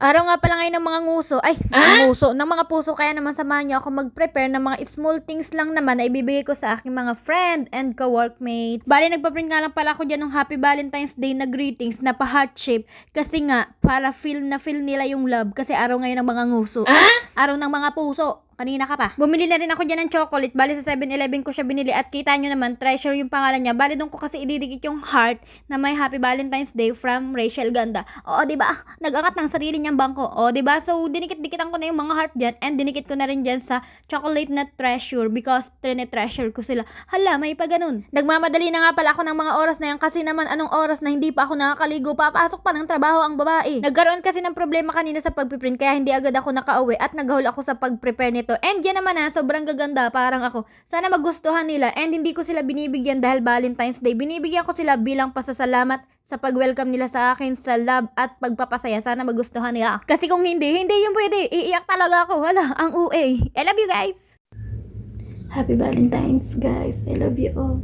Araw nga pala ngayon ng mga nguso, ay, mga nguso, ng mga puso, kaya naman samahan niyo ako mag-prepare ng mga small things lang naman na ibibigay ko sa aking mga friend and co-workmates. Bali, nagpa-print nga lang pala ako dyan ng Happy Valentine's Day na greetings na pa-heart shape kasi nga, para feel nila yung love kasi araw ngayon ng mga nguso. Araw ng mga puso. Kanina ka pa. Bumili na rin ako dyan ng chocolate. Bali sa 7-Eleven ko siya binili at kita nyo naman, Treasure yung pangalan niya. Bali doon ko kasi ididikit yung heart na may Happy Valentine's Day from Rachel Ganda. Oo, diba? Nag-angat ng sarili niyang bangko. Oo, diba? So, dinikit-dikitan ko na yung mga heart dyan and dinikit ko na rin dyan sa chocolate na Treasure because treasure ko sila. Hala, may pa ganun. Nagmamadali na nga pala ako ng mga oras na yan kasi naman anong oras na hindi pa ako nakakaligo, papasok pa ng trabaho ang babae. Nagkaroon kasi ng problema kanina sa pagpiprint kaya hindi agad ako nakauwi at naghahol ako sa pag-prepare nito. And yan naman sobrang gaganda, parang ako. Sana magustuhan nila and hindi ko sila binibigyan dahil Valentine's Day. Binibigyan ko sila bilang pasasalamat sa pag-welcome nila sa akin sa love at pagpapasaya. Sana magustuhan nila. Kasi kung hindi yung pwede. Iiyak talaga ako. Hala, ang UA. I love you guys. Happy Valentine's guys. I love you all.